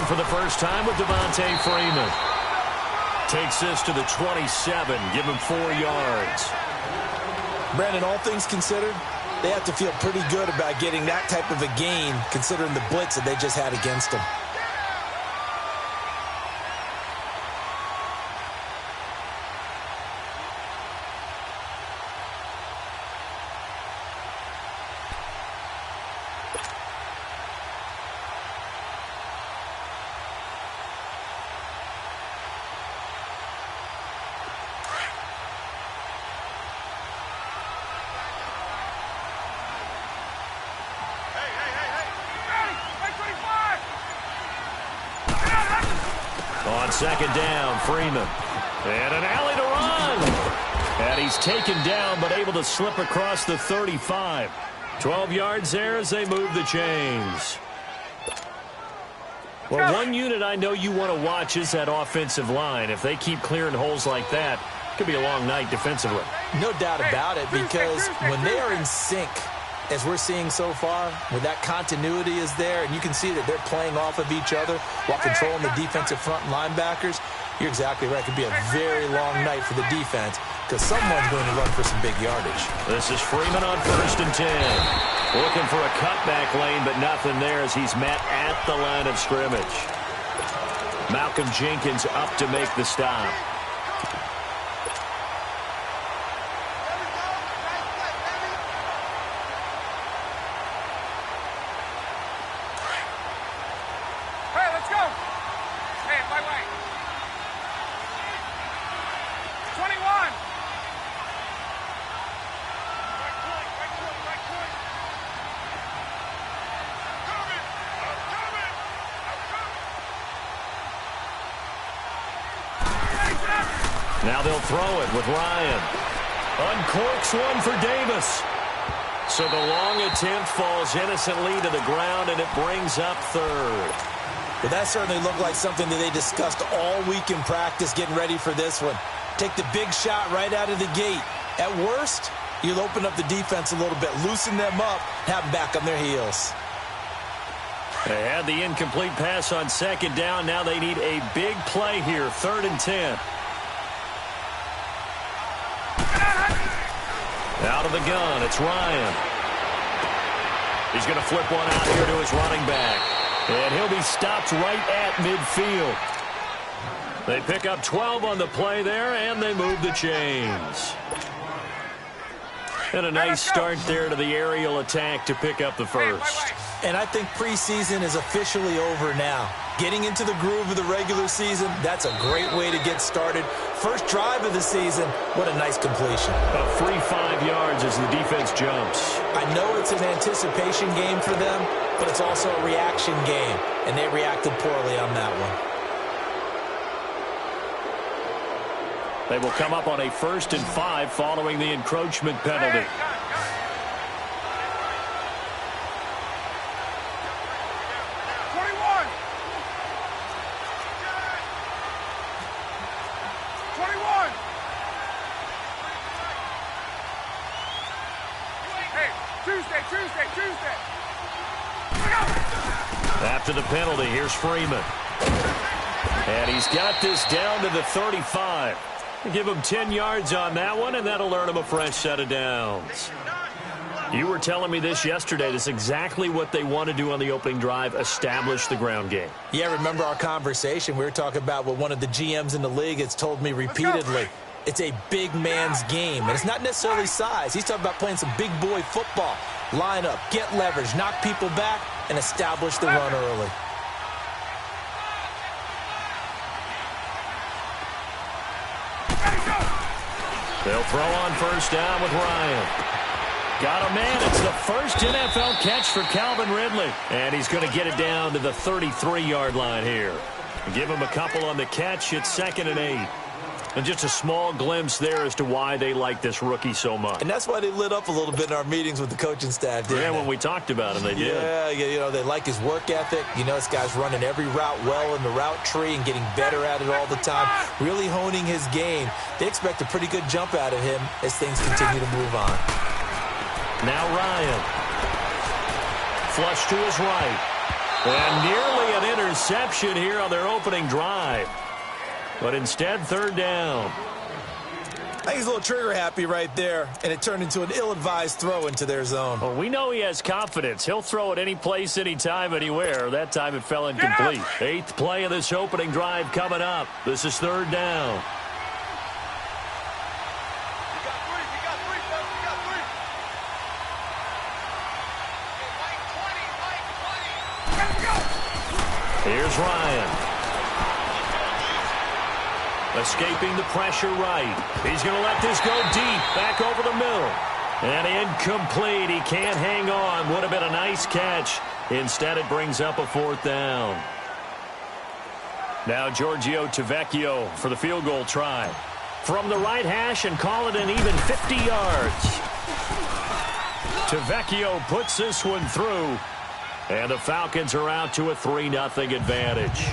for the first time with Devontae Freeman. Takes this to the 27. Give him 4 yards. Brandon, all things considered, they have to feel pretty good about getting that type of a gain considering the blitz that they just had against them. On second down, Freeman. And an alley to run. And he's taken down, but able to slip across the 35. 12 yards there as they move the chains. Well, one unit I know you want to watch is that offensive line. If they keep clearing holes like that, it could be a long night defensively. No doubt about it, because when they are in sync, as we're seeing so far, when that continuity is there, and you can see that they're playing off of each other while controlling the defensive front linebackers, you're exactly right. It could be a very long night for the defense because someone's going to run for some big yardage. This is Freeman on 1st and 10. Looking for a cutback lane, but nothing there as he's met at the line of scrimmage. Malcolm Jenkins up to make the stop. Now they'll throw it with Ryan. Uncorks one for Davis. So the long attempt falls innocently to the ground, and it brings up 3rd. Well, that certainly looked like something that they discussed all week in practice getting ready for this one. Take the big shot right out of the gate. At worst, you'll open up the defense a little bit, loosen them up, have them back on their heels. They had the incomplete pass on 2nd down. Now they need a big play here, 3rd and 10. Out of the gun, it's Ryan. He's going to flip one out here to his running back. And he'll be stopped right at midfield. They pick up 12 on the play there, and they move the chains. And a nice start there to the aerial attack to pick up the first. And I think preseason is officially over now. Getting into the groove of the regular season, that's a great way to get started. First drive of the season, what a nice completion. A free 5 yards as the defense jumps. I know it's an anticipation game for them, but it's also a reaction game, and they reacted poorly on that one. They will come up on a 1st and 5 following the encroachment penalty. Tuesday. After the penalty, here's Freeman. And he's got this down to the 35. Give him 10 yards on that one, and that'll earn him a fresh set of downs. You were telling me this yesterday. This is exactly what they want to do on the opening drive, establish the ground game. Yeah, remember our conversation? We were talking about what one of the GMs in the league has told me repeatedly. It's a big man's game, and it's not necessarily size. He's talking about playing some big boy football. Line up, get leverage, knock people back, and establish the run early. They'll throw on 1st down with Ryan. Got a man. It's the first NFL catch for Calvin Ridley. And he's going to get it down to the 33-yard line here. Give him a couple on the catch. It's 2nd and 8. And just a small glimpse there as to why they like this rookie so much. And that's why they lit up a little bit in our meetings with the coaching staff, didn't they? When we talked about him, they did. Yeah, you know, they like his work ethic. You know, this guy's running every route well in the route tree and getting better at it all the time, really honing his game. They expect a pretty good jump out of him as things continue to move on. Now Ryan. Flush to his right. And nearly a an interception here on their opening drive. But instead, third down. I think he's a little trigger happy right there, and it turned into an ill-advised throw into their zone. Well, we know he has confidence. He'll throw it any place, anytime, anywhere. That time it fell incomplete. 8th play of this opening drive coming up. This is third down. Here's Ryan. Escaping the pressure right. He's going to let this go deep. Back over the middle. And incomplete. He can't hang on. Would have been a nice catch. Instead, it brings up a 4th down. Now Giorgio Tavecchio for the field goal try. From the right hash and call it an even 50 yards. Tavecchio puts this one through. And the Falcons are out to a 3-0 advantage.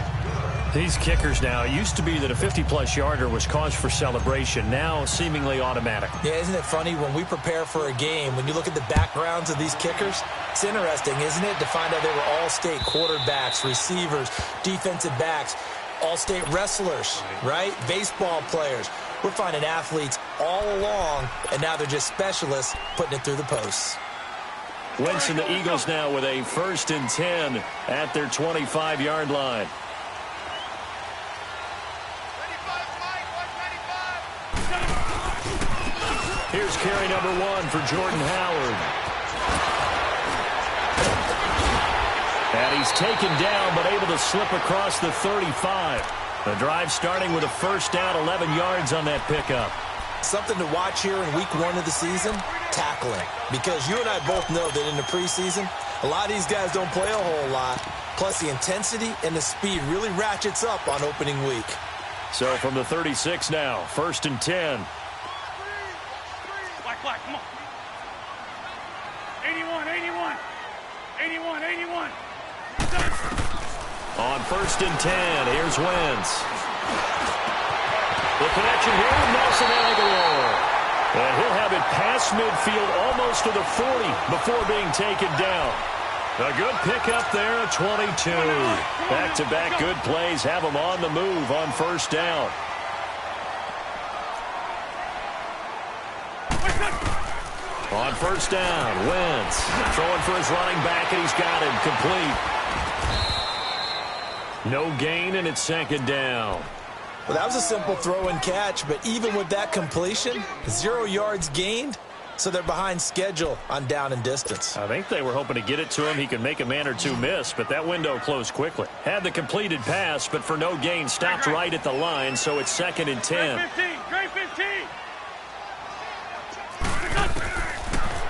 These kickers now, it used to be that a 50-plus yarder was cause for celebration. Now seemingly automatic. Yeah, isn't it funny when we prepare for a game, when you look at the backgrounds of these kickers, it's interesting, isn't it, to find out they were all-state quarterbacks, receivers, defensive backs, all-state wrestlers, right? Baseball players. We're finding athletes all along, and now they're just specialists putting it through the posts. Wentz and the Eagles now with a 1st and 10 at their 25-yard line. Here's carry number 1 for Jordan Howard. And he's taken down but able to slip across the 35. The drive starting with a 1st down, 11 yards on that pickup. Something to watch here in week 1 of the season, tackling. Because you and I both know that in the preseason, a lot of these guys don't play a whole lot. Plus, the intensity and the speed really ratchets up on opening week. So from the 36 now, 1st and 10. Black, come on. 81, 81. 81, 81. On 1st and 10, here's Wentz. The connection here with Nelson Aguilar. And he'll have it past midfield almost to the 40 before being taken down. A good pickup there at 22. Back-to-back good plays have him on the move on 1st down. On 1st down, Wentz throwing for his running back, and he's got him complete. No gain, and it's 2nd down. Well, that was a simple throw and catch, but even with that completion, 0 yards gained, so they're behind schedule on down and distance. I think they were hoping to get it to him. He could make a man or two miss, but that window closed quickly. Had the completed pass, but for no gain, stopped right at the line, so it's 2nd and 10. Great 15.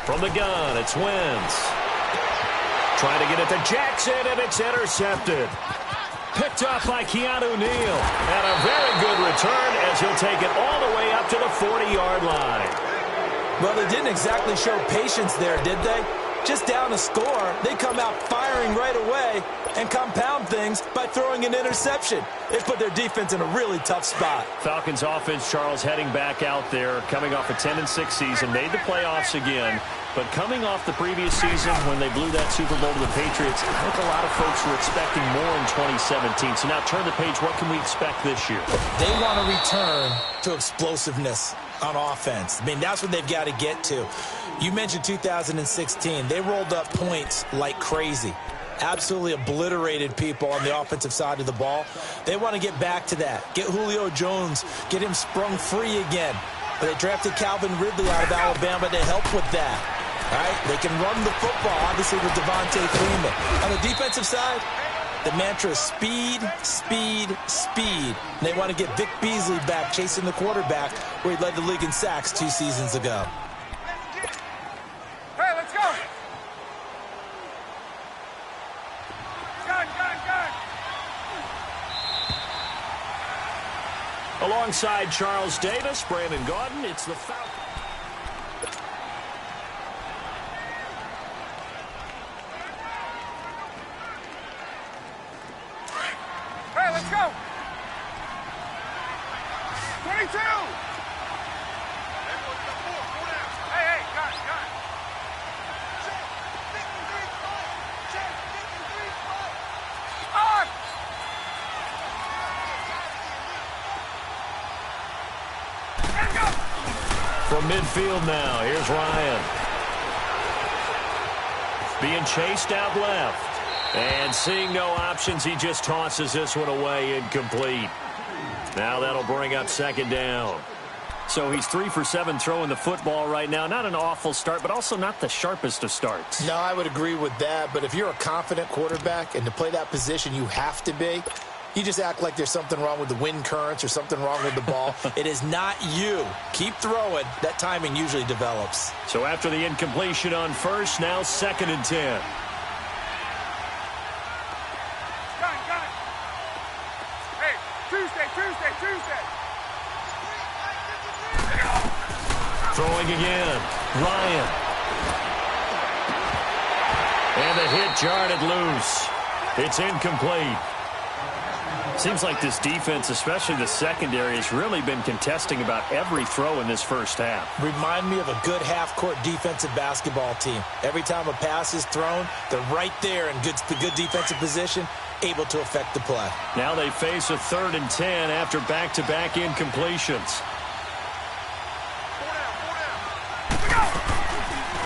From the gun, it's Wentz. Trying to get it to Jackson, and it's intercepted. Picked up by Keanu Neal. And a very good return as he'll take it all the way up to the 40-yard line. Well, they didn't exactly show patience there, did they? Just down a score, they come out firing right away and compound things by throwing an interception. They put their defense in a really tough spot. Falcons offense, Charles, heading back out there, coming off a 10-6 season, made the playoffs again. But coming off the previous season when they blew that Super Bowl to the Patriots, I think a lot of folks were expecting more in 2017. So now turn the page. What can we expect this year? They want to return to explosiveness on offense. I mean, that's what they've got to get to. You mentioned 2016. They rolled up points like crazy. Absolutely obliterated people on the offensive side of the ball. They want to get back to that. Get Julio Jones, get him sprung free again. But they drafted Calvin Ridley out of Alabama to help with that. All right, they can run the football, obviously, with Devontae Freeman. On the defensive side, the mantra is speed, speed, speed. And they want to get Vic Beasley back chasing the quarterback where he led the league in sacks 2 seasons ago. Hey, let's go. Gun. Alongside Charles Davis, Brandon Gaudin, it's the Falcons. Hey, let's go. 22. Hey, gun. On. From midfield now, here's Ryan. Being chased out left. And seeing no options, he just tosses this one away incomplete. Now that'll bring up second down. So he's 3 for 7 throwing the football right now. Not an awful start, but also not the sharpest of starts. No, I would agree with that. But if you're a confident quarterback and to play that position you have to be, you just act like there's something wrong with the wind currents or something wrong with the ball. It is not you. Keep throwing. That timing usually develops. So after the incompletion on first, now 2nd and 10. Hey, Tuesday. Throwing again. Ryan. And the hit jarred it loose. It's incomplete. Seems like this defense, especially the secondary, has really been contesting about every throw in this first half. Remind me of a good half-court defensive basketball team. Every time a pass is thrown, they're right there in good defensive position, able to affect the play. Now they face a 3rd and 10 after back-to-back incompletions.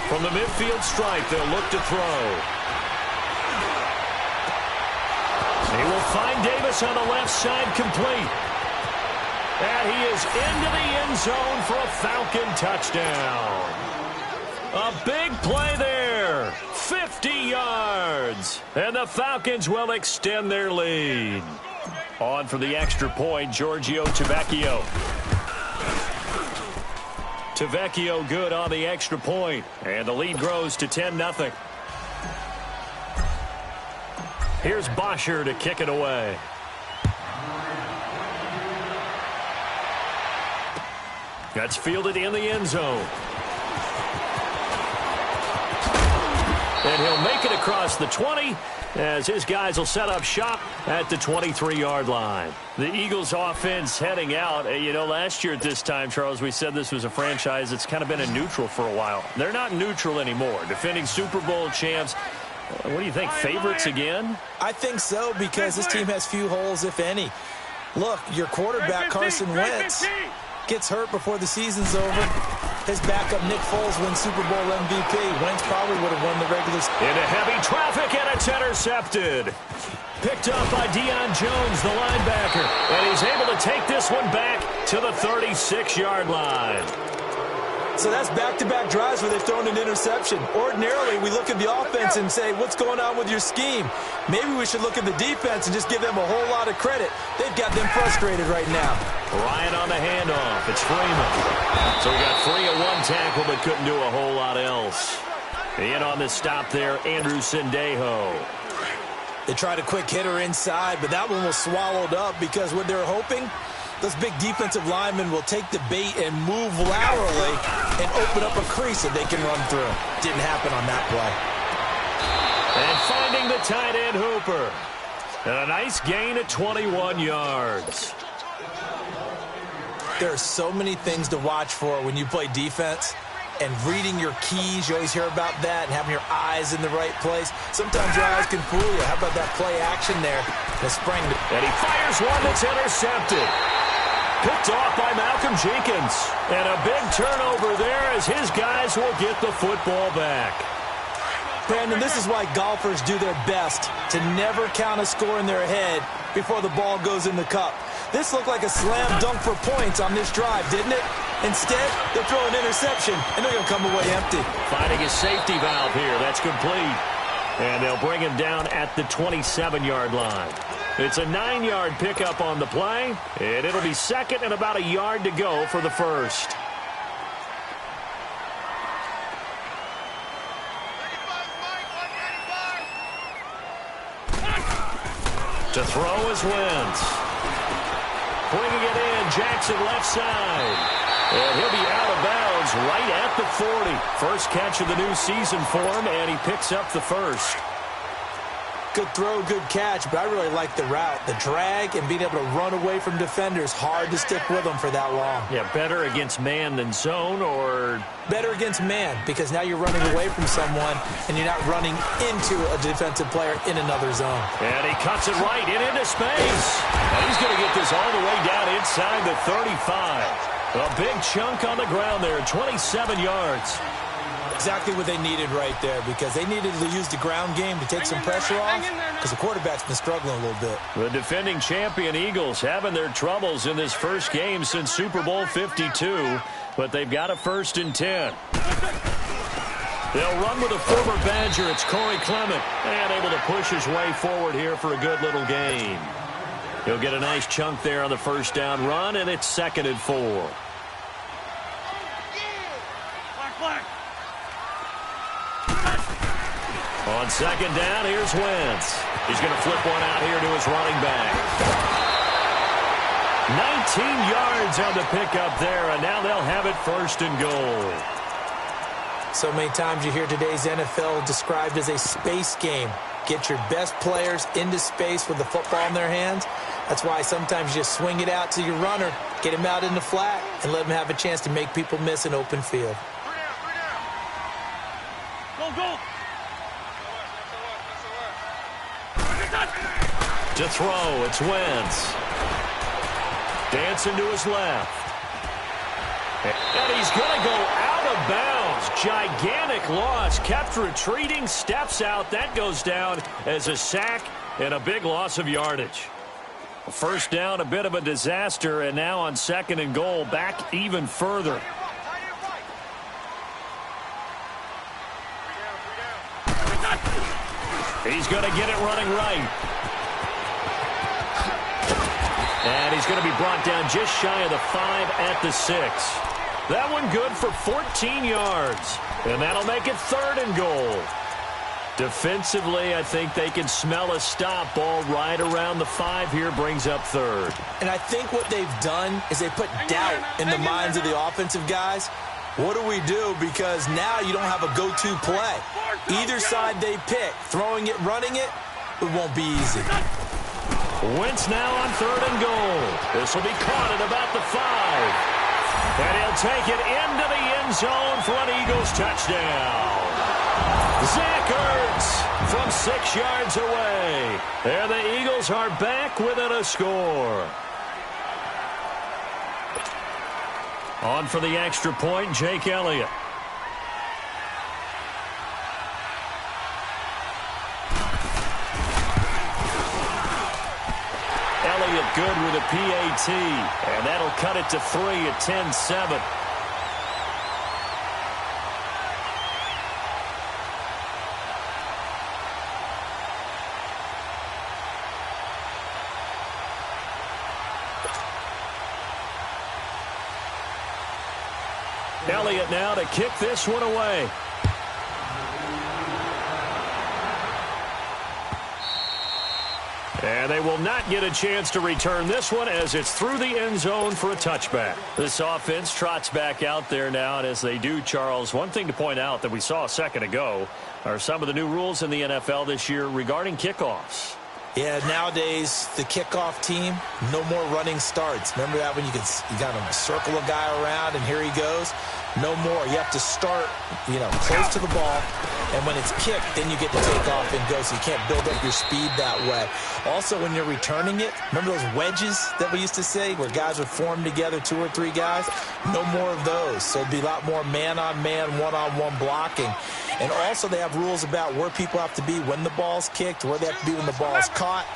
From the midfield stripe, they'll look to throw. He will find Davis on the left side, complete. And he is into the end zone for a Falcon touchdown. A big play there. 50 yards. And the Falcons will extend their lead. On for the extra point, Giorgio Tavecchio. Tavecchio good on the extra point. And the lead grows to 10-0. Here's Bosher to kick it away. That's fielded in the end zone. And he'll make it across the 20 as his guys will set up shop at the 23-yard line. The Eagles offense heading out. You know, last year at this time, Charles, we said this was a franchise that's kind of been in neutral for a while. They're not neutral anymore. Defending Super Bowl champs. What do you think, favorites again? I think so, because this team has few holes, if any. Look, your quarterback, Carson Wentz, gets hurt before the season's over. His backup, Nick Foles, wins Super Bowl MVP. Wentz probably would have won the regular season. Into heavy traffic, and it's intercepted. Picked up by Deion Jones, the linebacker. And he's able to take this one back to the 36-yard line. So that's back-to-back drives where they've thrown an interception. Ordinarily, we look at the offense and say, what's going on with your scheme? Maybe we should look at the defense and just give them a whole lot of credit. They've got them frustrated right now. Ryan on the handoff. It's Freeman. So we got free at one tackle, but couldn't do a whole lot else. In on the stop there, Andrew Sendejo. They tried a quick hitter inside, but that one was swallowed up because what they're hoping, those big defensive linemen will take the bait and move laterally and open up a crease that they can run through. Didn't happen on that play. And finding the tight end Hooper. And a nice gain at 21 yards. There are so many things to watch for when you play defense. And reading your keys, you always hear about that, and having your eyes in the right place. Sometimes your eyes can fool you. How about that play action there? The spring. And he fires one that's intercepted. Picked off by Malcolm Jenkins. And a big turnover there as his guys will get the football back. Brandon, this is why golfers do their best to never count a score in their head before the ball goes in the cup. This looked like a slam dunk for points on this drive, didn't it? Instead, they throw an interception, and they're going to come away empty. Finding a safety valve here. That's complete. And they'll bring him down at the 27-yard line. It's a 9-yard pickup on the play, and it'll be second and about a yard to go for the first. To throw is Wentz. Bringing it in, Jackson left side. And he'll be out of bounds right at the 40. First catch of the new season for him, and he picks up the first. Good throw, good catch, but I really like the route. The drag and being able to run away from defenders. Hard to stick with them for that long. Yeah, better against man than zone, or? Better against man, because now you're running away from someone, and you're not running into a defensive player in another zone. And he cuts it right into space. And he's going to get this all the way down inside the 35. A big chunk on the ground there, 27 yards. Exactly what they needed right there, because they needed to use the ground game to take some pressure off, because the quarterback's been struggling a little bit. The defending champion Eagles having their troubles in this first game since Super Bowl 52, but they've got a 1st and 10. They'll run with a former Badger. It's Corey Clement, and able to push his way forward here for a good little gain. He'll get a nice chunk there on the 1st down run, and it's 2nd and 4. On 2nd down, here's Wentz. He's going to flip one out here to his running back. 19 yards on the pickup there, and now they'll have it 1st and goal. So many times you hear today's NFL described as a space game. Get your best players into space with the football in their hands. That's why sometimes you just swing it out to your runner, get him out in the flat, and let him have a chance to make people miss an open field. Go. To throw, it's Wentz. Dancing to his left. And he's going to go out of bounds. Gigantic loss. Kept retreating, steps out. That goes down as a sack and a big loss of yardage. 1st down, a bit of a disaster, and now on 2nd and goal, back even further. He's going to get it running right. And he's going to be brought down just shy of the 5 at the 6. That one good for 14 yards. And that'll make it 3rd and goal. Defensively, I think they can smell a stop. Ball right around the 5 here, brings up 3rd. And I think what they've done is they put doubt in the minds of the offensive guys. What do we do? Because now you don't have a go-to play. Either side they pick, throwing it, running it, it won't be easy. Wentz now on 3rd and goal. This will be caught at about the 5. And he'll take it into the end zone for an Eagles touchdown. Zach Ertz from 6 yards away. And the Eagles are back within a score. On for the extra point, Jake Elliott. Elliott good with a PAT, and that'll cut it to 3 at 10-7. Elliott now to kick this one away. And they will not get a chance to return this one as it's through the end zone for a touchback. This offense trots back out there now, and as they do, Charles, one thing to point out that we saw a second ago are some of the new rules in the NFL this year regarding kickoffs. Yeah, nowadays, the kickoff team, no more running starts. Remember that when you got to circle a guy around and here he goes? No more. You have to start, close to the ball, and when it's kicked, then you get to take off and go, so you can't build up your speed that way. Also, when you're returning it, remember those wedges that we used to say where guys would form together, 2 or 3 guys? No more of those. So it'd be a lot more man-on-man, one-on-one blocking. And also they have rules about where people have to be when the ball's kicked, where they have to be when the ball's caught.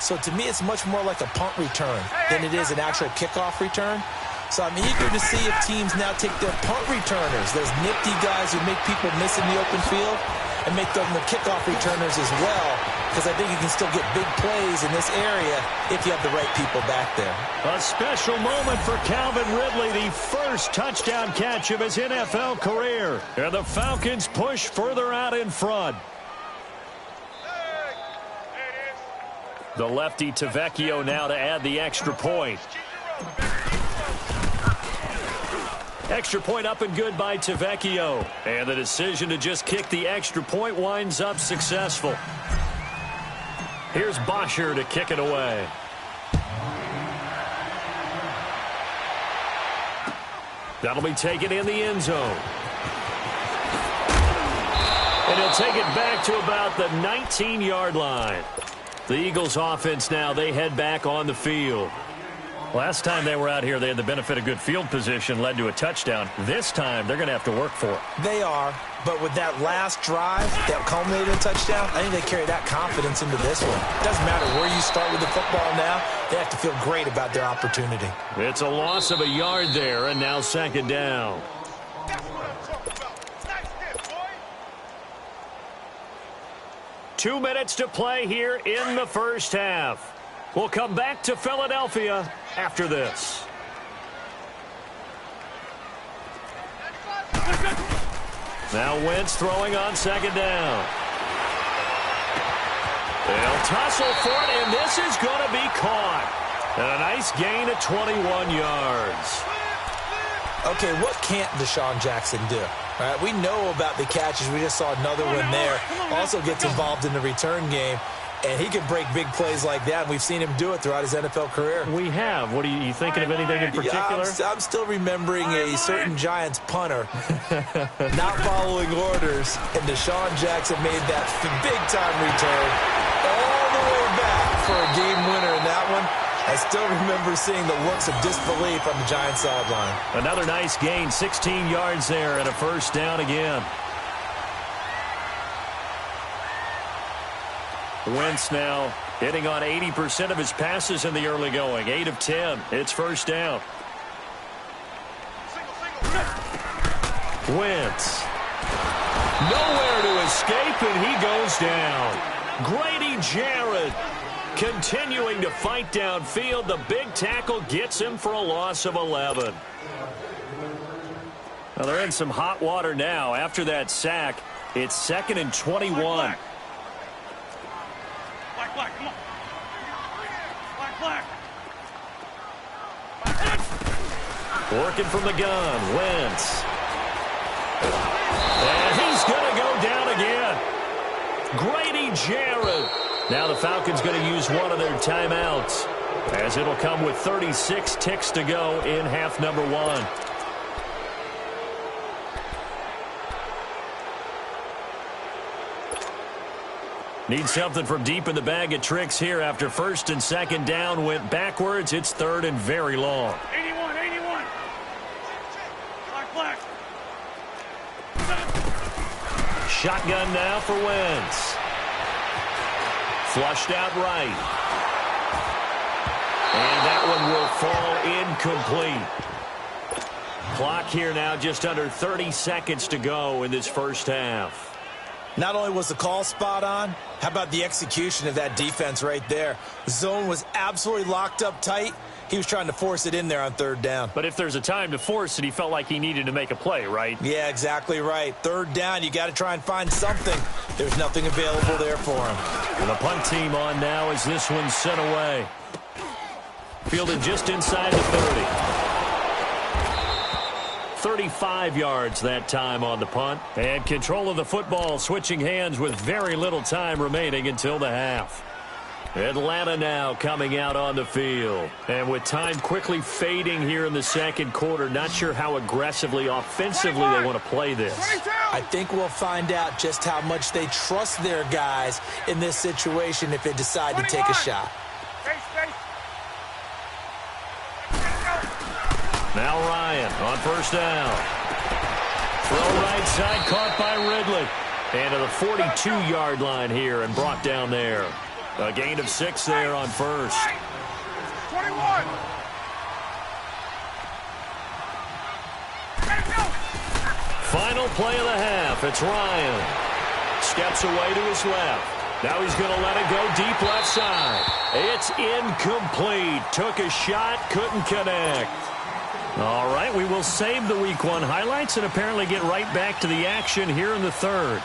So to me, it's much more like a punt return than it is an actual kickoff return. So I'm eager to see if teams now take their punt returners, those nifty guys who make people miss in the open field, and make them the kickoff returners as well, because I think you can still get big plays in this area if you have the right people back there. A special moment for Calvin Ridley, the first touchdown catch of his NFL career. And the Falcons push further out in front. The lefty Tavecchio now to add the extra point. Extra point up and good by Tavecchio. And the decision to just kick the extra point winds up successful. Here's Bosher to kick it away. That'll be taken in the end zone. And he'll take it back to about the 19-yard line. The Eagles offense now, they head back on the field. Last time they were out here, they had the benefit of good field position, led to a touchdown. This time, they're going to have to work for it. They are, but with that last drive that culminated in a touchdown, I think they carry that confidence into this one. It doesn't matter where you start with the football now. They have to feel great about their opportunity. It's a loss of a yard there, and now second down. That's what I'm talking about. Nice hit, boy. 2 minutes to play here in the first half. We'll come back to Philadelphia after this. Now Wentz throwing on second down. They'll tussle for it, and this is going to be caught. And a nice gain of 21 yards. Okay, what can't Deshaun Jackson do? All right, we know about the catches. We just saw another one there. Also gets involved in the return game. And he can break big plays like that. We've seen him do it throughout his NFL career. We have. What are you thinking of anything in particular? Yeah, I'm still remembering a certain Giants punter not following orders. And Deshaun Jackson made that big-time return all the way back for a game winner in that one. I still remember seeing the looks of disbelief on the Giants sideline. Another nice gain, 16 yards there, and a first down again. Wentz now hitting on 80% of his passes in the early going. 8 of 10. It's first down. Wentz. Nowhere to escape, and he goes down. Grady Jarrett continuing to fight downfield. The big tackle gets him for a loss of 11. Well, they're in some hot water now. After that sack, it's 2nd and 21. Black, come on. Black. Working from the gun, Wentz. And he's going to go down again. Grady Jarrett. Now the Falcons going to use one of their timeouts, as it'll come with 36 ticks to go in half number 1. Need something from deep in the bag of tricks here after first and second down went backwards. It's 3rd and very long. 81. Black. Shotgun now for Wentz. Flushed out right. And that one will fall incomplete. Clock here now just under 30 seconds to go in this first half. Not only was the call spot on, how about the execution of that defense right there? The zone was absolutely locked up tight. He was trying to force it in there on 3rd down. But if there's a time to force it, he felt like he needed to make a play, right? Yeah, exactly right. 3rd down, you got to try and find something. There's nothing available there for him. And the punt team on now as this one's sent away. Fielded just inside the 30. 35 yards that time on the punt. And control of the football switching hands with very little time remaining until the half. Atlanta now coming out on the field. And with time quickly fading here in the second quarter, not sure how aggressively, offensively they want to play this. I think we'll find out just how much they trust their guys in this situation if they decide to take a shot. Now Ryan on first down. Throw right side, caught by Ridley. And to the 42-yard line here and brought down there. A gain of 6 there on first. 21. Final play of the half. It's Ryan. Steps away to his left. Now he's going to let it go deep left side. It's incomplete. Took a shot, couldn't connect. All right, we will save the Week 1 highlights and apparently get right back to the action here in the third.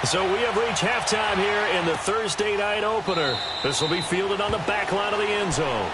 So we have reached halftime here in the Thursday night opener. This will be fielded on the back line of the end zone.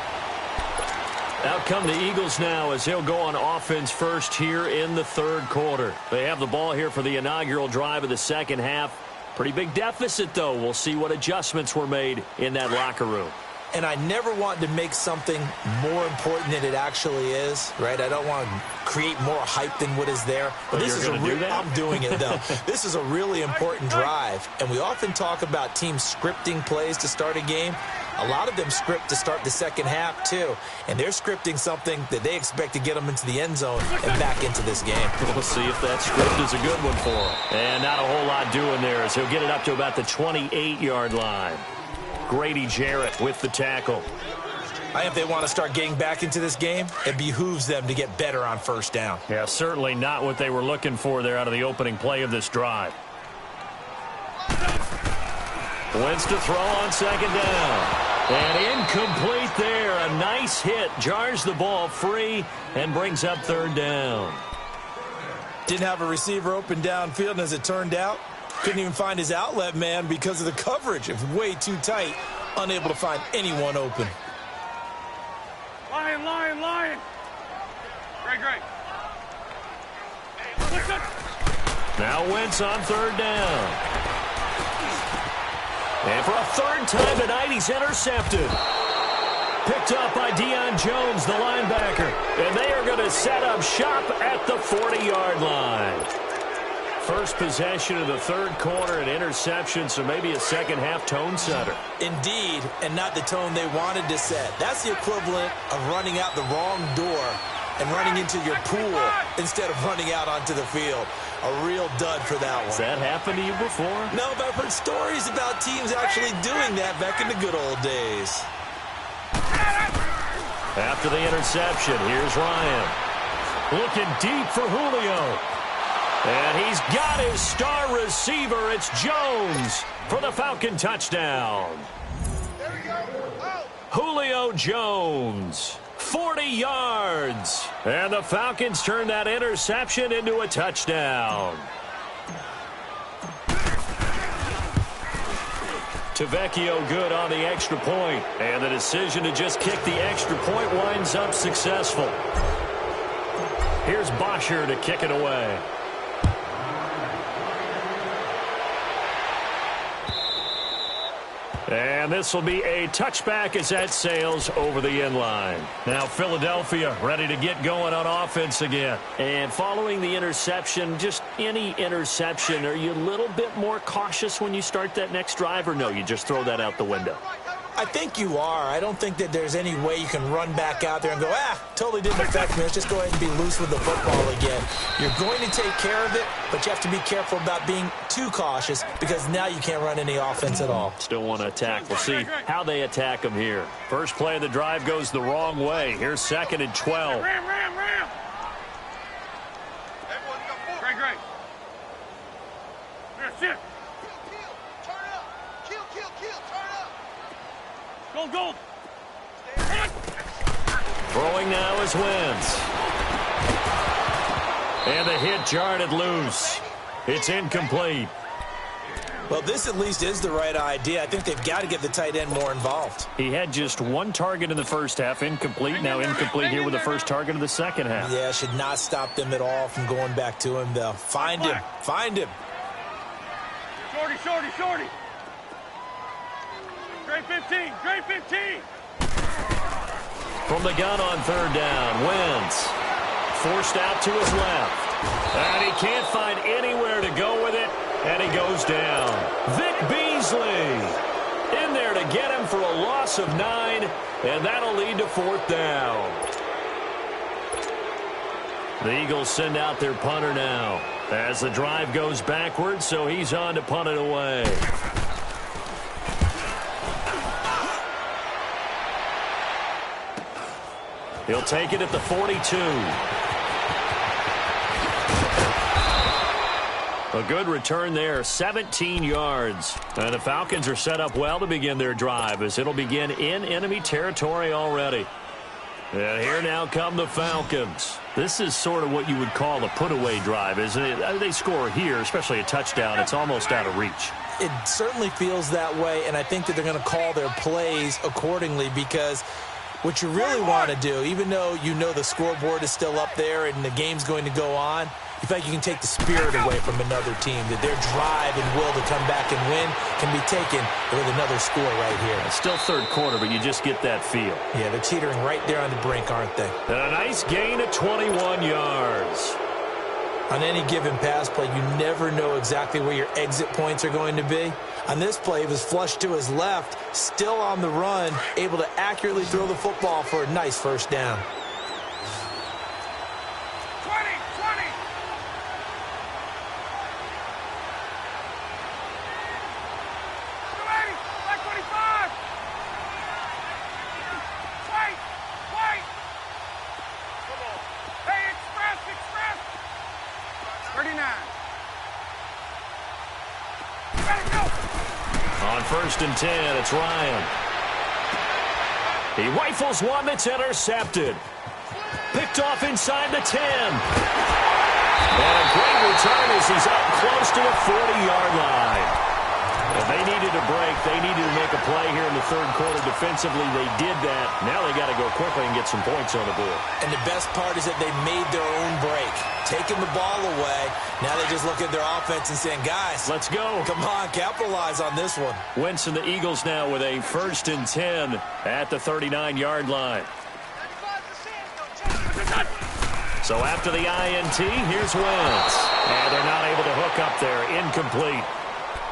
Out come the Eagles now as they'll go on offense first here in the third quarter. They have the ball here for the inaugural drive of the second half. Pretty big deficit, though. We'll see what adjustments were made in that locker room. And I never want to make something more important than it actually is, right? I don't want to create more hype than what is there. But this is I'm doing it, though. This is a really important drive. And we often talk about teams scripting plays to start a game. A lot of them script to start the second half, too. And they're scripting something that they expect to get them into the end zone and back into this game. We'll see if that script is a good one for him. And not a whole lot doing there as he'll get it up to about the 28-yard line. Grady Jarrett with the tackle. I think if they want to start getting back into this game, it behooves them to get better on first down. Yeah, certainly not what they were looking for there out of the opening play of this drive. Wentz to throw on second down. And incomplete there. A nice hit. Jars the ball free and brings up third down. Didn't have a receiver open downfield, and as it turned out, couldn't even find his outlet man because of the coverage. It was way too tight. Unable to find anyone open. Lion, lion, lion. Great. Now Wentz on third down. And for a third time tonight, he's intercepted. Picked up by Deion Jones, the linebacker. And they are going to set up shop at the 40-yard line. First possession of the third quarter, an interception, so maybe a second-half tone setter. Indeed, and not the tone they wanted to set. That's the equivalent of running out the wrong door and running into your pool instead of running out onto the field. A real dud for that one. Has that happened to you before? No, but I've heard stories about teams actually doing that back in the good old days. After the interception, here's Ryan. Looking deep for Julio. And he's got his star receiver. It's Jones for the Falcon touchdown. Julio Jones. 40 yards. And the Falcons turn that interception into a touchdown. Tavecchio good on the extra point. And the decision to just kick the extra point winds up successful. Here's Bosher to kick it away. And this will be a touchback as that sails over the end line. Now Philadelphia ready to get going on offense again. And following the interception, just any interception, are you a little bit more cautious when you start that next drive, or no, you just throw that out the window? I think you are. I don't think that there's any way you can run back out there and go, totally didn't affect me. Let's just go ahead and be loose with the football again. You're going to take care of it, but you have to be careful about being too cautious because now you can't run any offense at all. Still want to attack. We'll see how they attack them here. First play of the drive goes the wrong way. Here's 2nd and 12. Ram. Great. Here, sit. Go. Throwing now is Wentz. And the hit jarred it loose. It's incomplete. Well, this at least is the right idea. I think they've got to get the tight end more involved. He had just one target in the first half, incomplete. Now incomplete here with the first target of the second half. Yeah, should not stop them at all from going back to him, though. Find him. Shorty. Great 15. From the gun on third down, Wentz forced out to his left. And he can't find anywhere to go with it, and he goes down. Vic Beasley in there to get him for a loss of 9, and that'll lead to fourth down. The Eagles send out their punter now as the drive goes backwards, so he's on to punt it away. He'll take it at the 42. A good return there, 17 yards. And the Falcons are set up well to begin their drive as it'll begin in enemy territory already. And here now come the Falcons. This is sort of what you would call a put-away drive, isn't it? They score here, especially a touchdown. It's almost out of reach. It certainly feels that way, and I think that they're going to call their plays accordingly because what you really want to do, even though you know the scoreboard is still up there and the game's going to go on, you feel like you can take the spirit away from another team, that their drive and will to come back and win can be taken with another score right here. It's still third quarter, but you just get that feel. Yeah, they're teetering right there on the brink, aren't they? And a nice gain of 21 yards. On any given pass play, you never know exactly where your exit points are going to be. On this play, he was flushed to his left, still on the run, able to accurately throw the football for a nice first down. 20, 20. Back 25. Wait, wait. Come on. Hey, express. 39. Ready, go. On 1st and 10, it's Ryan. He rifles one that's intercepted. Picked off inside the 10. And a great return as he's up close to the 40-yard line. And they needed a break. They needed to make a play here in the third quarter defensively. They did that. Now they got to go quickly and get some points on the board. And the best part is that they made their own break. Taking the ball away. Now they just look at their offense and saying, guys, let's go. Come on, capitalize on this one. Wentz and the Eagles now with a 1st and 10 at the 39-yard line. So after the INT, here's Wentz. And they're not able to hook up there. Incomplete.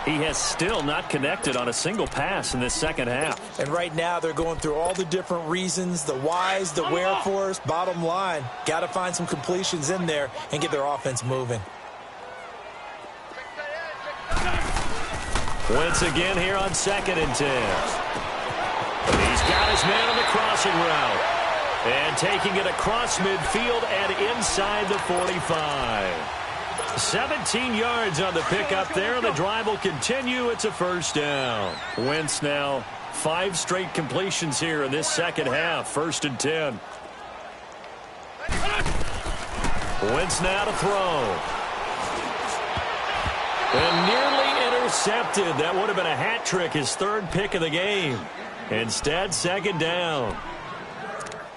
He has still not connected on a single pass in this second half. And right now they're going through all the different reasons, the whys, the wherefores. Bottom line, got to find some completions in there and get their offense moving. Wentz again here on 2nd and 10. He's got his man on the crossing route. And taking it across midfield and inside the 45. 17 yards on the pickup there, and the drive will continue. It's a first down. Wentz now 5 straight completions here in this second half. 1st and 10. Wentz now to throw. And nearly intercepted. That would have been a hat trick, his 3rd pick of the game. Instead, 2nd down.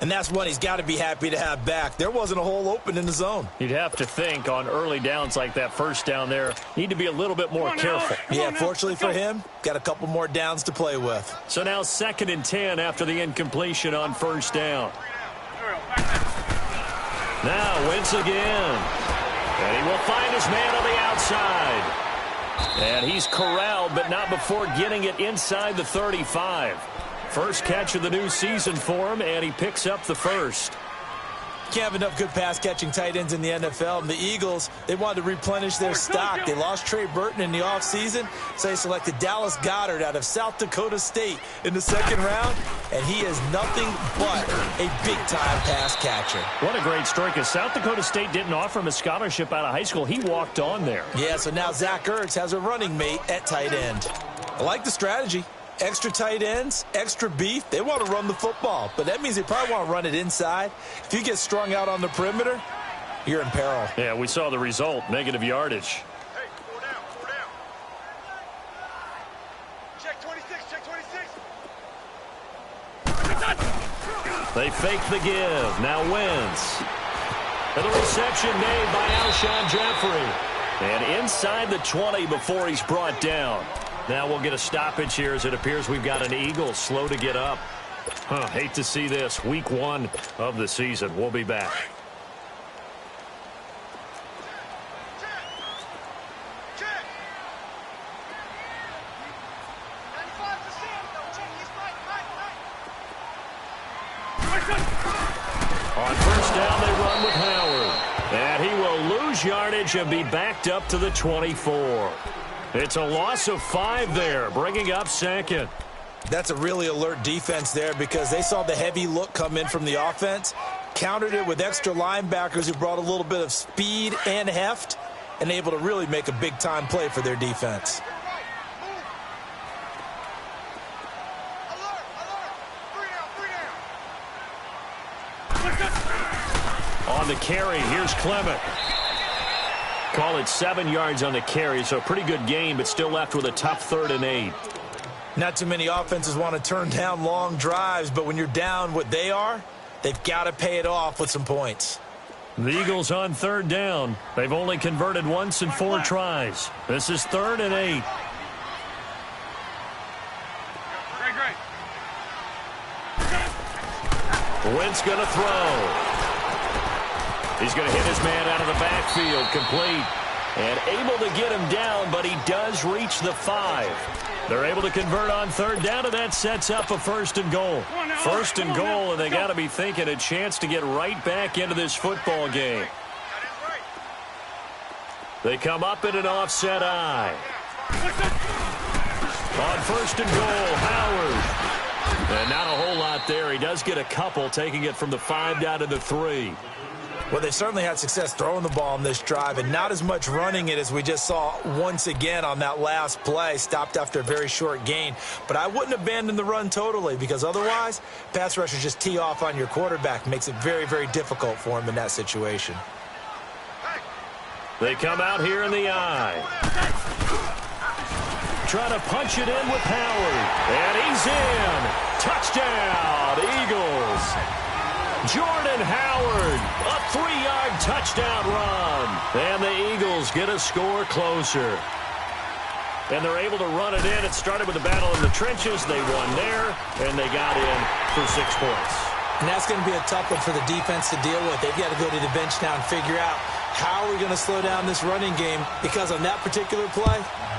And that's one he's got to be happy to have back. There wasn't a hole open in the zone. You'd have to think on early downs like that first down there, need to be a little bit more careful. Yeah, fortunately for him, got a couple more downs to play with. So now 2nd and 10 after the incompletion on 1st down. Now Wentz again. And he will find his man on the outside. And he's corralled, but not before getting it inside the 35. First catch of the new season for him, and he picks up the 1st. Can't have enough good pass-catching tight ends in the NFL. And the Eagles, they wanted to replenish their stock. They lost Trey Burton in the offseason, so they selected Dallas Goedert out of South Dakota State in the 2nd round, and he is nothing but a big-time pass catcher. What a great story, because South Dakota State didn't offer him a scholarship out of high school. He walked on there. Yeah, so now Zach Ertz has a running mate at tight end. I like the strategy. Extra tight ends, extra beef. They want to run the football, but that means they probably want to run it inside. If you get strung out on the perimeter, you're in peril. Yeah, we saw the result, negative yardage. Hey, 4 down, 4 down. Check 26, check 26. They fake the give. Now Wentz. And the reception made by Alshon Jeffrey. And inside the 20 before he's brought down. Now we'll get a stoppage here as it appears we've got an Eagle slow to get up. Hate to see this. Week 1 of the season. We'll be back. On 1st down, they run with Howard. And he will lose yardage and be backed up to the 24. It's a loss of 5 there, bringing up 2nd. That's a really alert defense there because they saw the heavy look come in from the offense, countered it with extra linebackers who brought a little bit of speed and heft, and able to really make a big-time play for their defense. On the carry, here's Clement. Call it 7 yards on the carry, so a pretty good game, but still left with a tough 3rd and 8. Not too many offenses want to turn down long drives, but when you're down what they are, they've got to pay it off with some points. The Eagles on 3rd down. They've only converted once in 4 tries. This is 3rd and 8. Great. Wentz going to throw. He's going to hit his man out of the backfield, complete. And able to get him down, but he does reach the 5. They're able to convert on third down, and that sets up a first and goal. First and goal, and they got to be thinking a chance to get right back into this football game. They come up in an offset eye. On first and goal, Howard. And not a whole lot there. He does get a couple, taking it from the 5 down to the 3. Well, they certainly had success throwing the ball on this drive, and not as much running it as we just saw once again on that last play, stopped after a very short gain. But I wouldn't abandon the run totally, because otherwise, pass rushers just tee off on your quarterback. Makes it very, very difficult for him in that situation. They come out here in the eye. Trying to punch it in with Howard. And he's in. Touchdown, Eagles. Jordan Howard, a 3-yard touchdown run. And the Eagles get a score closer. And they're able to run it in. It started with a battle in the trenches. They won there, and they got in for 6 points. And that's going to be a tough one for the defense to deal with. They've got to go to the bench now and figure out how are we going to slow down this running game, because on that particular play,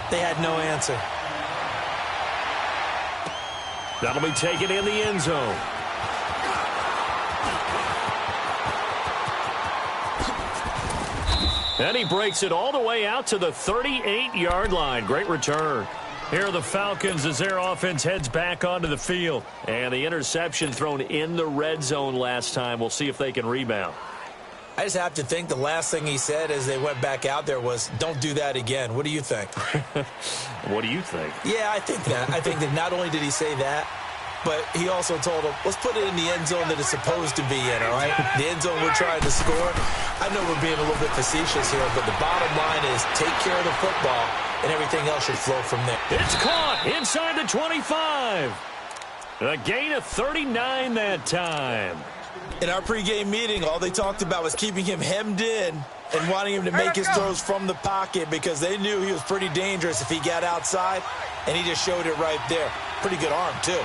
they had no answer. That'll be taken in the end zone. And he breaks it all the way out to the 38-yard line. Great return. Here are the Falcons as their offense heads back onto the field. And the interception thrown in the red zone last time. We'll see if they can rebound. I just have to think the last thing he said as they went back out there was, don't do that again. What do you think? What do you think? Yeah, I think that. I think that not only did he say that, but he also told him, let's put it in the end zone that it's supposed to be in, all right? The end zone we're trying to score. I know we're being a little bit facetious here, but the bottom line is take care of the football, and everything else should flow from there. It's caught inside the 25. A gain of 39 that time. In our pregame meeting, all they talked about was keeping him hemmed in and wanting him to make his throws from the pocket, because they knew he was pretty dangerous if he got outside, and he just showed it right there. Pretty good arm, too.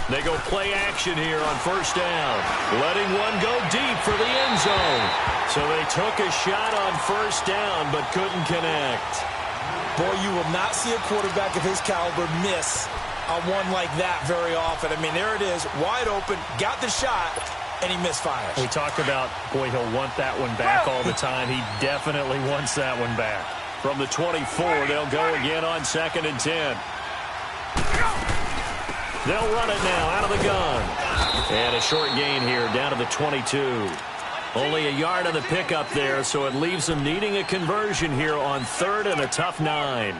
They go play action here on first down. Letting one go deep for the end zone. So they took a shot on first down but couldn't connect. Boy, you will not see a quarterback of his caliber miss on one like that very often. I mean, there it is, wide open, got the shot, and he misfires. We talked about, boy, he'll want that one back all the time. He definitely wants that one back. From the 24, they'll go again on 2nd and 10. They'll run it now out of the gun. And a short gain here down to the 22. Only a yard on the pickup there, so it leaves them needing a conversion here on 3rd and a tough 9.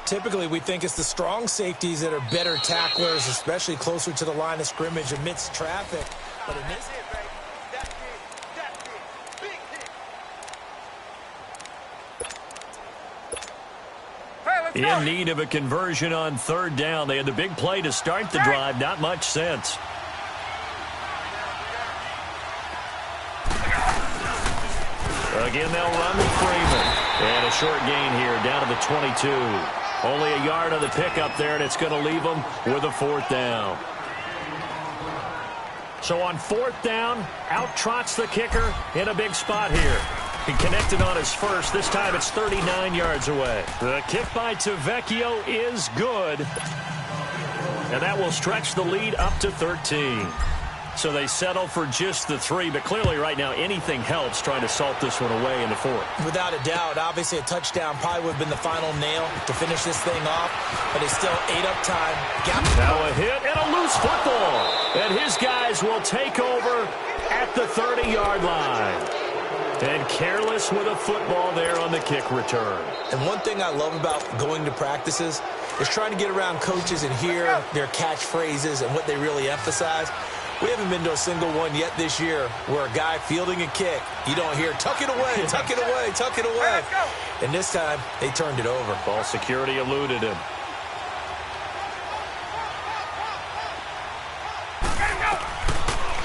Typically, we think it's the strong safeties that are better tacklers, especially closer to the line of scrimmage amidst traffic. But in this... In need of a conversion on 3rd down. They had the big play to start the drive. Not much sense. Again, they'll run with Freeman. And a short gain here down to the 22. Only a yard on the pickup there, and it's going to leave them with a 4th down. So on 4th down, out trots the kicker in a big spot here. He connected on his first. This time it's 39 yards away. The kick by Tavecchio is good. And that will stretch the lead up to 13. So they settle for just the 3, but clearly right now anything helps trying to salt this one away in the 4th. Without a doubt, obviously a touchdown probably would have been the final nail to finish this thing off, but they still ate up time. Now a hit and a loose football. And his guys will take over at the 30-yard line. And careless with a football there on the kick return. And one thing I love about going to practices is trying to get around coaches and hear their catchphrases and what they really emphasize. We haven't been to a single one yet this year where a guy fielding a kick, you don't hear, tuck it away, tuck it away, tuck it away. And this time, they turned it over. Ball security eluded him.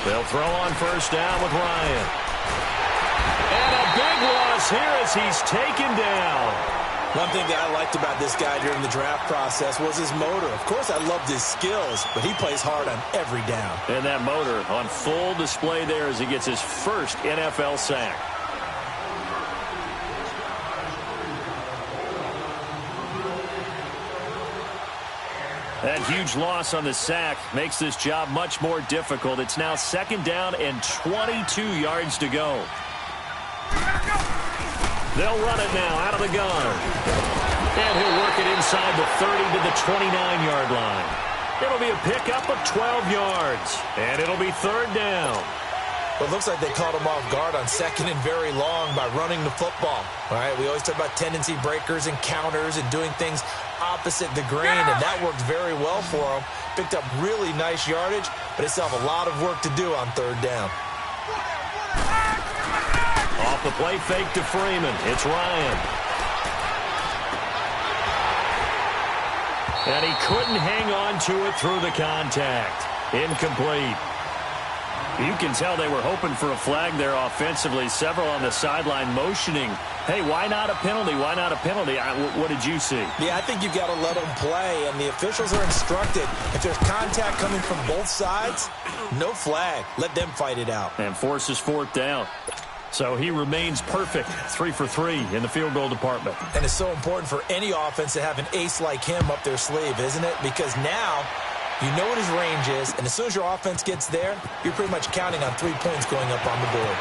They'll throw on first down with Ryan. And a big loss here as he's taken down. One thing that I liked about this guy during the draft process was his motor. Of course, I loved his skills, but he plays hard on every down. And that motor on full display there as he gets his first NFL sack. That huge loss on the sack makes this job much more difficult. It's now 2nd down and 22 yards to go. They'll run it now out of the gun. And he'll work it inside the 30 to the 29-yard line. It'll be a pickup of 12 yards. And it'll be 3rd down. Well, it looks like they caught him off guard on 2nd and very long by running the football. All right, we always talk about tendency breakers and counters and doing things opposite the grain, and that worked very well for him. Picked up really nice yardage, but they still have a lot of work to do on 3rd down. Off the play fake to Freeman. It's Ryan. And he couldn't hang on to it through the contact. Incomplete. You can tell they were hoping for a flag there offensively. Several on the sideline motioning, hey, why not a penalty? Why not a penalty? What did you see? Yeah, I think you've got to let them play, and the officials are instructed. If there's contact coming from both sides, no flag. Let them fight it out. And forces 4th down. So he remains perfect, 3 for 3 in the field goal department. And it's so important for any offense to have an ace like him up their sleeve, isn't it? Because now you know what his range is, and as soon as your offense gets there, you're pretty much counting on 3 points going up on the board.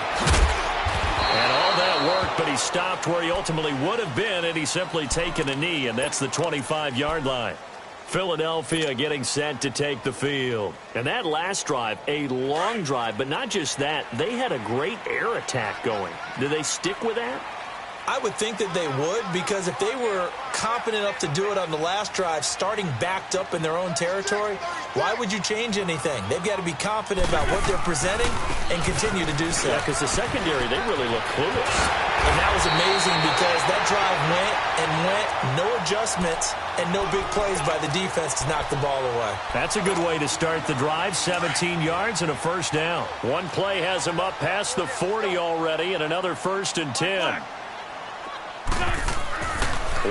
And all that worked, but he stopped where he ultimately would have been, and he's simply taken a knee, and that's the 25-yard line. Philadelphia getting set to take the field. And that last drive, a long drive, but not just that, they had a great air attack going. Do they stick with that? I would think that they would, because if they were confident enough to do it on the last drive, starting backed up in their own territory, why would you change anything? They've got to be confident about what they're presenting and continue to do so. Yeah, because the secondary, they really look clueless. And that was amazing because that drive went and went, no adjustments, and no big plays by the defense to knock the ball away. That's a good way to start the drive, 17 yards and a 1st down. One play has him up past the 40 already, and another 1st and 10.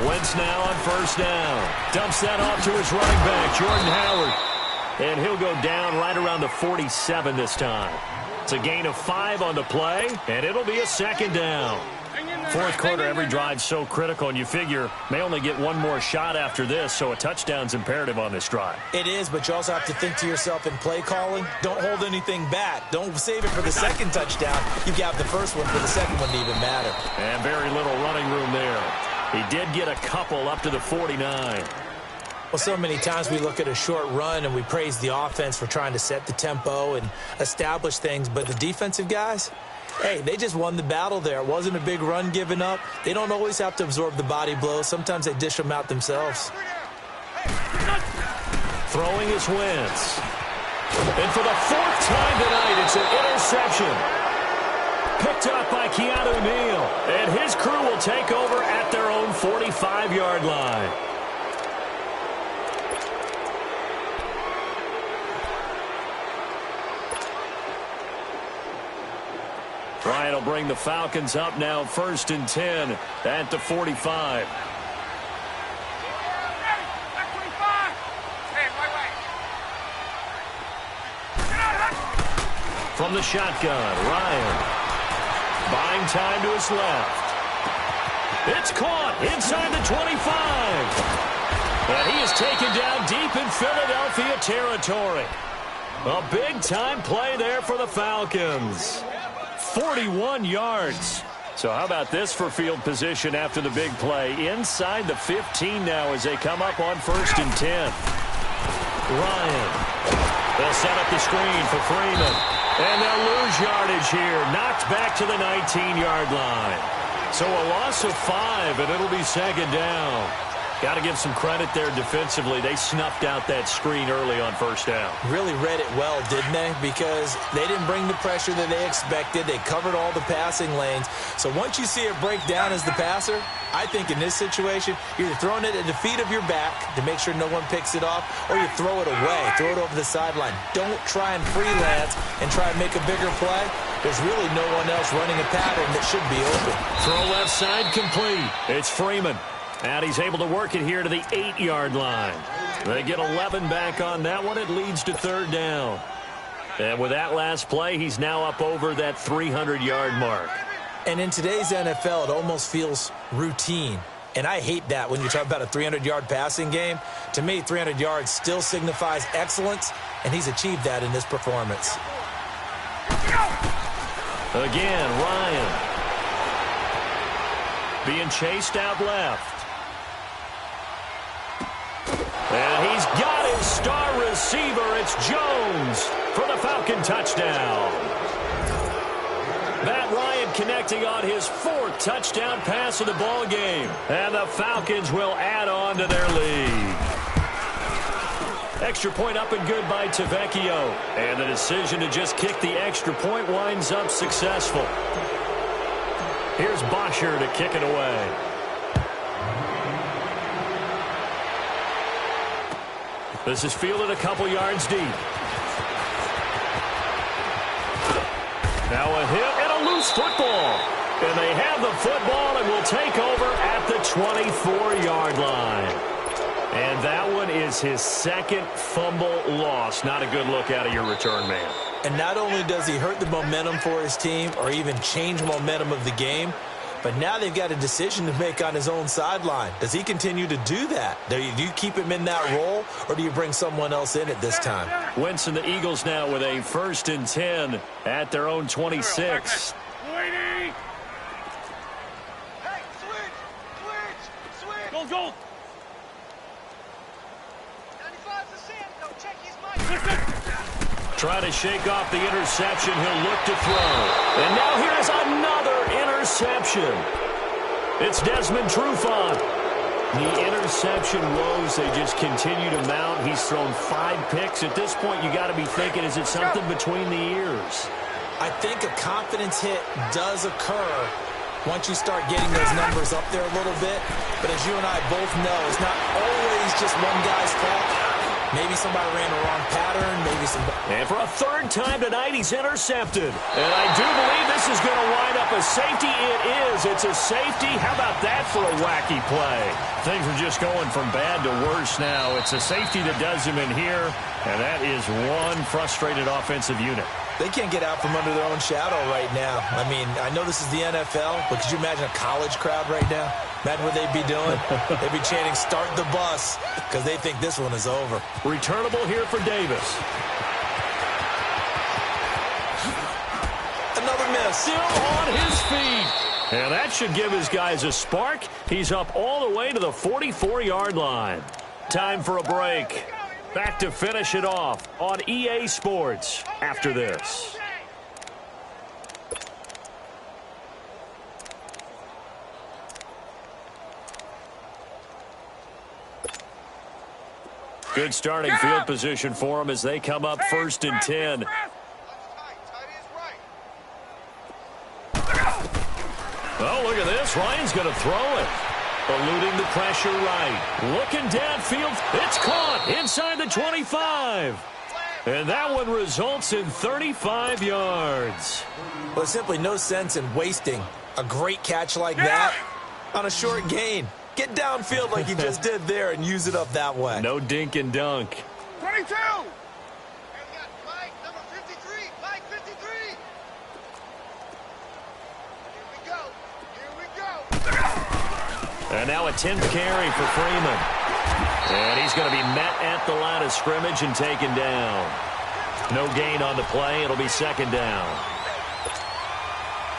Wentz now on 1st down. Dumps that off to his running back, Jordan Howard. And he'll go down right around the 47 this time. It's a gain of 5 on the play, and it'll be a 2nd down. 4th quarter, every drive's so critical, and you figure may only get one more shot after this, so a touchdown's imperative on this drive. It is, but you also have to think to yourself in play calling, don't hold anything back. Don't save it for the 2nd touchdown. You've got the 1st one for the 2nd one to even matter. And very little running room there. He did get a couple up to the 49. Well, so many times we look at a short run and we praise the offense for trying to set the tempo and establish things, but the defensive guys, hey, they just won the battle there. It wasn't a big run given up. They don't always have to absorb the body blows. Sometimes they dish them out themselves. Throwing is Wentz. And for the 4th time tonight, it's an interception. Picked up by Keanu Neal. And his crew will take over at their own 45-yard line. Ryan will bring the Falcons up now, 1st and 10 at the 45. From the shotgun, Ryan. Buying time to his left. It's caught inside the 25. And he is taken down deep in Philadelphia territory. A big-time play there for the Falcons. 41 yards. So how about this for field position after the big play? Inside the 15 now as they come up on 1st and 10. Ryan. They'll set up the screen for Freeman. And they'll lose yardage here. Knocked back to the 19-yard line. So a loss of 5, and it'll be 2nd down. Got to give some credit there defensively. They snuffed out that screen early on 1st down. Really read it well, didn't they? Because they didn't bring the pressure that they expected. They covered all the passing lanes. So once you see it break down as the passer, I think in this situation, you're throwing it at the feet of your back to make sure no one picks it off, or you throw it away, throw it over the sideline. Don't try and freelance and try and make a bigger play. There's really no one else running a pattern that should be open. Throw left side complete. It's Freeman. And he's able to work it here to the 8-yard line. They get 11 back on that one. It leads to third down. And with that last play, he's now up over that 300-yard mark. And in today's NFL, it almost feels routine. And I hate that when you talk about a 300-yard passing game. To me, 300 yards still signifies excellence, and he's achieved that in this performance. Again, Ryan. Being chased out left. And he's got his star receiver. It's Jones for the Falcon touchdown. Matt Ryan connecting on his 4th touchdown pass of the ball game. And the Falcons will add on to their lead. Extra point up and good by Tavecchio. And the decision to just kick the extra point winds up successful. Here's Bosher to kick it away. This is fielded a couple yards deep. Now a hit and a loose football. And they have the football and will take over at the 24-yard line. And that one is his 2nd fumble loss. Not a good look out of your return man. And not only does he hurt the momentum for his team or even change momentum of the game, but now they've got a decision to make on his own sideline. Does he continue to do that? Do you keep him in that role, or do you bring someone else in at this time? Wentz and the Eagles now with a 1st and 10 at their own 26. Hey, switch. Go. 95's the sand. Go check his mic. Trying to shake off the interception. He'll look to throw. And now here's another interception. It's Desmond Trufant. The interception woes, they just continue to mount. He's thrown 5 picks. At this point, you got to be thinking, is it something between the ears? I think a confidence hit does occur once you start getting those numbers up there a little bit. But as you and I both know, it's not always just one guy's fault. Maybe somebody ran a wrong pattern. Maybe somebody... And for a 3rd time tonight, he's intercepted. And I do believe this is going to wind up a safety. It is. It's a safety. How about that for a wacky play? Things are just going from bad to worse now. It's a safety that does him in here. And that is one frustrated offensive unit. They can't get out from under their own shadow right now. I mean, I know this is the NFL, but could you imagine a college crowd right now? Imagine what they'd be doing. They'd be chanting, "Start the bus," because they think this one is over. Returnable here for Davis. Another miss. Still on his feet. And that should give his guys a spark. He's up all the way to the 44-yard line. Time for a break. Back to finish it off on EA Sports after this. Good starting field position for them as they come up 1st and 10. Oh, look at this. Ryan's going to throw it. Eluding the pressure right. Looking downfield. It's caught inside the 25. And that one results in 35 yards. Well, there's simply no sense in wasting a great catch like that on a short gain. Get downfield like you just did there and use it up that way. No dink and dunk. 22. Mike, number 53. Mike, 53. Here we go. And now a 10th carry for Freeman. And he's going to be met at the line of scrimmage and taken down. No gain on the play. It'll be 2nd down.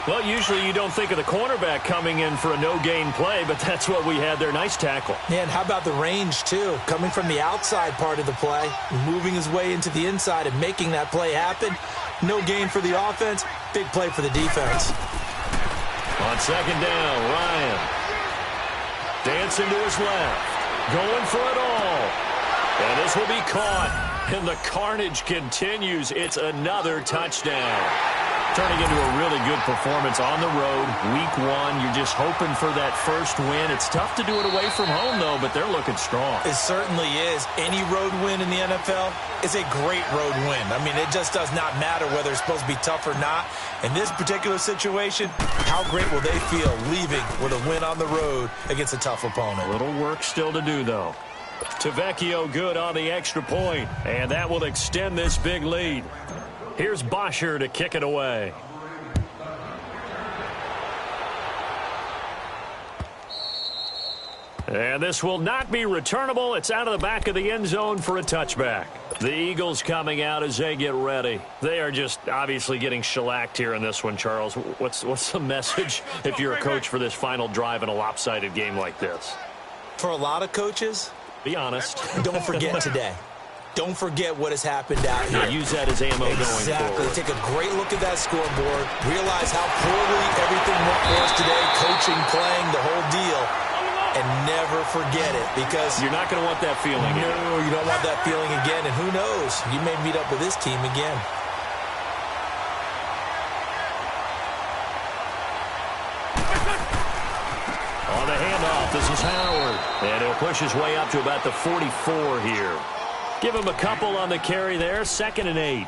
Well, usually you don't think of the cornerback coming in for a no-gain play, but that's what we had there. Nice tackle. Yeah, and how about the range, too? Coming from the outside part of the play, moving his way into the inside and making that play happen. No gain for the offense, big play for the defense. On 2nd down, Ryan. Dancing to his left. Going for it all. And this will be caught. And the carnage continues. It's another touchdown. Turning into a really good performance on the road, week one. You're just hoping for that first win. It's tough to do it away from home, though, but they're looking strong. It certainly is. Any road win in the NFL is a great road win. I mean, it just does not matter whether it's supposed to be tough or not. In this particular situation, how great will they feel leaving with a win on the road against a tough opponent? A little work still to do, though. Tavecchio good on the extra point, and that will extend this big lead. Here's Bosher to kick it away. And this will not be returnable. It's out of the back of the end zone for a touchback. The Eagles coming out as they get ready. They are just obviously getting shellacked here in this one, Charles. What's the message if you're a coach for this final drive in a lopsided game like this? For a lot of coaches, be honest. Don't forget today. Don't forget what has happened out here. Use that as ammo going forward. Exactly. Take a great look at that scoreboard. Realize how poorly everything went for us today. Coaching, playing, the whole deal. And never forget it, because you're not going to want that feeling again. No, you don't want that feeling again. And who knows? You may meet up with this team again. On the handoff, this is Howard. And he'll push his way up to about the 44 here. Give him a couple on the carry there. 2nd and 8.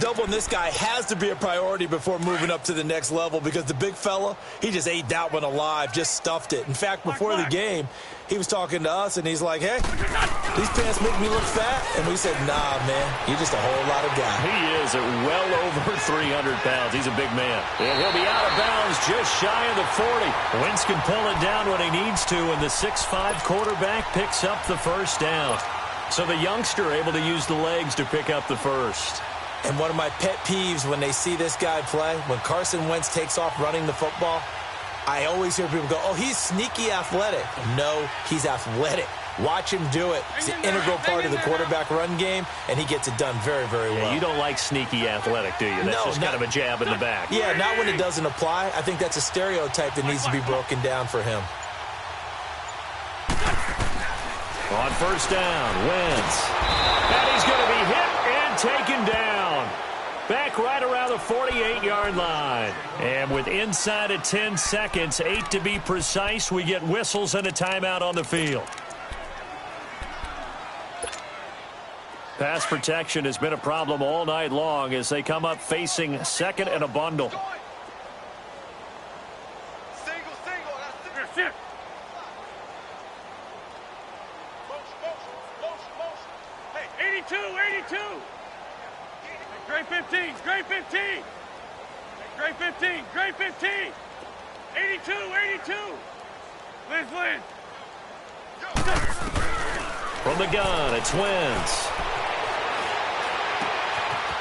Doubling this guy has to be a priority before moving up to the next level, because the big fella, he just ate that one alive, just stuffed it. In fact, before the game, he was talking to us, and he's like, hey, these pants make me look fat. And we said, nah, man, you're just a whole lot of guy. He is at well over 300 pounds. He's a big man. And he'll be out of bounds just shy of the 40. Wentz can pull it down when he needs to, and the 6'5 quarterback picks up the first down. So the youngster able to use the legs to pick up the first. And one of my pet peeves when they see this guy play, when Carson Wentz takes off running the football, I always hear people go, oh, he's sneaky athletic. No, he's athletic. Watch him do it. It's an integral part of the quarterback run game, and he gets it done very, very well. You don't like sneaky athletic, do you? That's just kind of a jab in the back. Yeah, not when it doesn't apply. I think that's a stereotype that needs to be broken down for him. On first down, Wentz. And he's going to be hit and taken down. Back right around the 48-yard line. And with inside of 10 seconds, 8 to be precise, we get whistles and a timeout on the field. Pass protection has been a problem all night long as they come up facing 2nd and a bundle. That's it. Hey, 82. Great 15. Great 15. 82. Liz. From the gun, it's Wentz.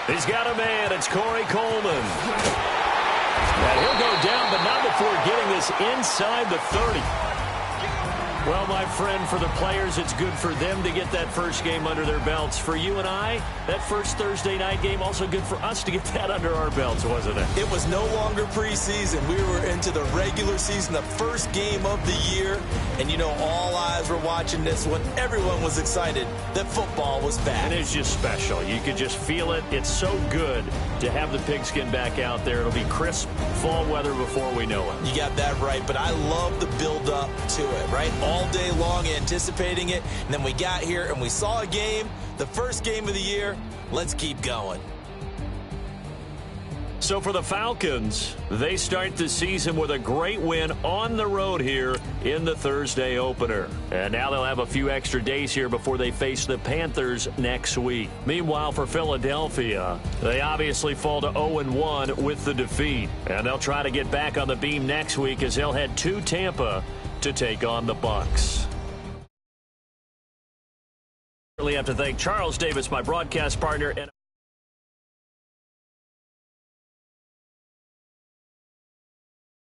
He's got a man. It's Corey Coleman. And he'll go down, but not before getting this inside the 30. Well, my friend, for the players, it's good for them to get that first game under their belts. For you and I, that first Thursday night game, also good for us to get that under our belts, wasn't it? It was no longer preseason. We were into the regular season, the first game of the year. And, you know, all eyes were watching this one. Everyone was excited that football was back. And it's just special. You could just feel it. It's so good to have the pigskin back out there. It'll be crisp fall weather before we know it. You got that right, but I love the build-up to it, right? All day long anticipating it, and then we got here and we saw a game, the first game of the year. Let's keep going. So for the Falcons, they start the season with a great win on the road here in the Thursday opener. And now they'll have a few extra days here before they face the Panthers next week. Meanwhile, for Philadelphia, they obviously fall to 0-1 with the defeat. And they'll try to get back on the beam next week as they'll head to Tampa to take on the Bucs. I really have to thank Charles Davis, my broadcast partner.